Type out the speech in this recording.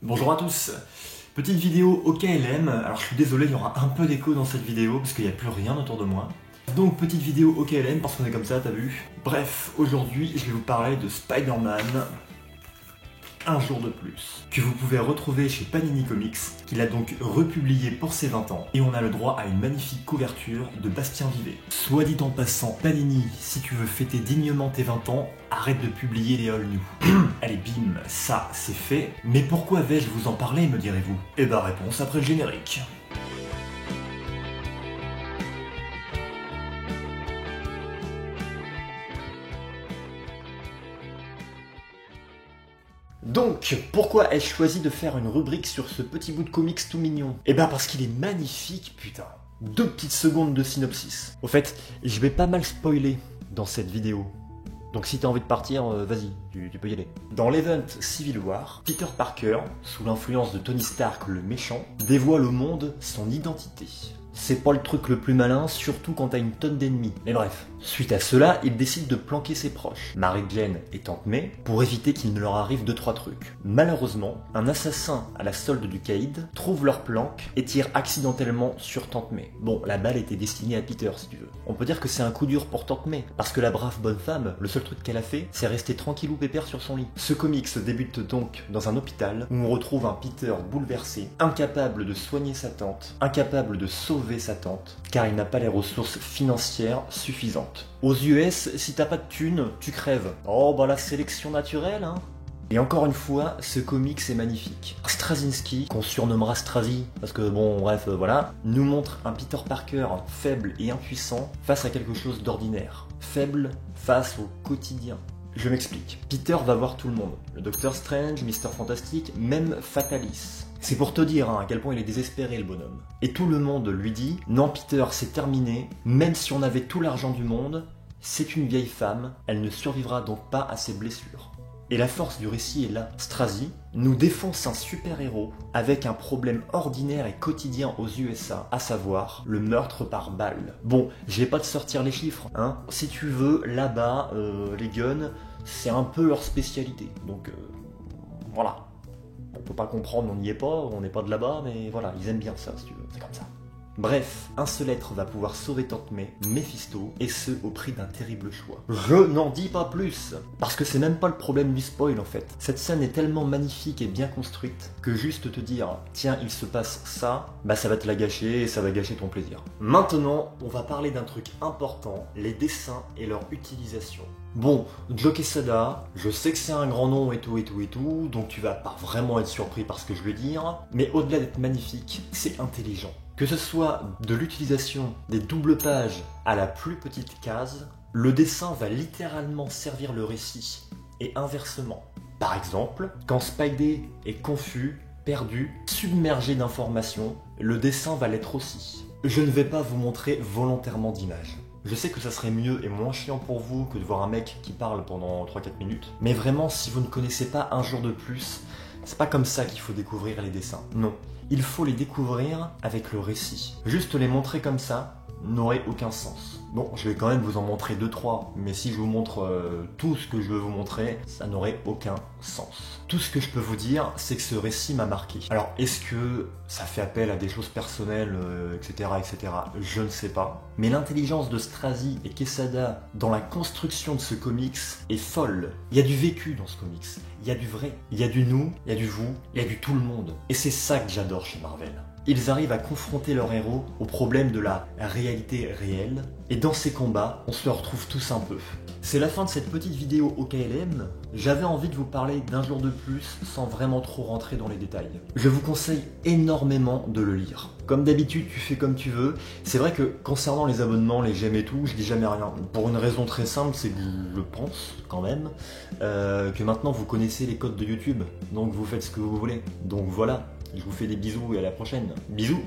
Bonjour à tous. Petite vidéo au KLM, alors je suis désolé, il y aura un peu d'écho dans cette vidéo parce qu'il n'y a plus rien autour de moi. Donc petite vidéo au KLM parce qu'on est comme ça, t'as vu. Bref, aujourd'hui je vais vous parler de Spider-Man, un jour de plus, que vous pouvez retrouver chez Panini Comics, qu'il a donc republié pour ses 20 ans, et on a le droit à une magnifique couverture de Bastien Vivet. Soit dit en passant, Panini, si tu veux fêter dignement tes 20 ans, arrête de publier les All New. Allez bim, ça c'est fait. Mais pourquoi vais-je vous en parler, me direz-vous? Eh ben réponse après le générique. Donc, pourquoi ai-je choisi de faire une rubrique sur ce petit bout de comics tout mignon? Eh ben parce qu'il est magnifique, putain. 2 petites secondes de synopsis. Au fait, je vais pas mal spoiler dans cette vidéo. Donc si t'as envie de partir, vas-y, tu peux y aller. Dans l'event Civil War, Peter Parker, sous l'influence de Tony Stark le méchant, dévoile au monde son identité. C'est pas le truc le plus malin, surtout quand t'as une tonne d'ennemis. Mais bref. Suite à cela, il décide de planquer ses proches, Mary Jane et Tante May, pour éviter qu'il ne leur arrive 2-3 trucs. Malheureusement, un assassin à la solde du caïd trouve leur planque et tire accidentellement sur Tante May. Bon, la balle était destinée à Peter si tu veux. On peut dire que c'est un coup dur pour Tante May, parce que la brave bonne femme, le seul truc qu'elle a fait, c'est rester tranquillou pépère sur son lit. Ce comics débute donc dans un hôpital où on retrouve un Peter bouleversé, incapable de soigner sa tante, incapable de sauver sa tante, car il n'a pas les ressources financières suffisantes. Aux US, si t'as pas de thunes, tu crèves. Oh bah la sélection naturelle, hein. Et encore une fois, ce comics est magnifique. Straczynski, qu'on surnommera Strazy, parce que bon, bref, voilà, nous montre un Peter Parker faible et impuissant face à quelque chose d'ordinaire. Faible face au quotidien. Je m'explique. Peter va voir tout le monde. Le Docteur Strange, Mister Fantastic, même Fatalis. C'est pour te dire à quel point il est désespéré le bonhomme. Et tout le monde lui dit « Non Peter, c'est terminé, même si on avait tout l'argent du monde, c'est une vieille femme, elle ne survivra donc pas à ses blessures. » Et la force du récit est là. Strazy nous défonce un super-héros avec un problème ordinaire et quotidien aux USA, à savoir le meurtre par balle. Bon, je vais pas te sortir les chiffres, hein. Si tu veux, là-bas, les guns, c'est un peu leur spécialité. Donc, voilà. On peut pas comprendre, on n'y est pas, on n'est pas de là-bas, mais voilà, ils aiment bien ça, si tu veux, c'est comme ça. Bref, un seul être va pouvoir sauver Tante May, Mephisto, et ce au prix d'un terrible choix. Je n'en dis pas plus, parce que c'est même pas le problème du spoil en fait. Cette scène est tellement magnifique et bien construite que juste te dire « Tiens, il se passe ça », bah ça va te la gâcher et ça va gâcher ton plaisir. Maintenant, on va parler d'un truc important, les dessins et leur utilisation. Bon, Joe Quesada, je sais que c'est un grand nom et tout, donc tu vas pas vraiment être surpris par ce que je vais dire, mais au-delà d'être magnifique, c'est intelligent. Que ce soit de l'utilisation des doubles pages à la plus petite case, le dessin va littéralement servir le récit, et inversement. Par exemple, quand Spidey est confus, perdu, submergé d'informations, le dessin va l'être aussi. Je ne vais pas vous montrer volontairement d'images. Je sais que ça serait mieux et moins chiant pour vous que de voir un mec qui parle pendant 3-4 minutes, mais vraiment, si vous ne connaissez pas Un jour de plus, c'est pas comme ça qu'il faut découvrir les dessins. Non, il faut les découvrir avec le récit. Juste les montrer comme ça n'aurait aucun sens. Bon, je vais quand même vous en montrer 2-3, mais si je vous montre tout ce que je veux vous montrer, ça n'aurait aucun sens. Tout ce que je peux vous dire, c'est que ce récit m'a marqué. Alors, est-ce que ça fait appel à des choses personnelles, etc., etc. Je ne sais pas. Mais l'intelligence de Strazy et Quesada dans la construction de ce comics est folle. Il y a du vécu dans ce comics. Il y a du vrai. Il y a du nous, il y a du vous, il y a du tout le monde. Et c'est ça que j'adore chez Marvel. Ils arrivent à confronter leur héros au problème de la réalité réelle, et dans ces combats, on se le retrouve tous un peu. C'est la fin de cette petite vidéo au KLM. J'avais envie de vous parler d'un jour de plus sans vraiment trop rentrer dans les détails. Je vous conseille énormément de le lire. Comme d'habitude, tu fais comme tu veux. C'est vrai que concernant les abonnements, les j'aime et tout, je dis jamais rien. Pour une raison très simple, c'est que je pense quand même que maintenant vous connaissez les codes de YouTube. Donc vous faites ce que vous voulez. Donc voilà. Je vous fais des bisous et à la prochaine. Bisous!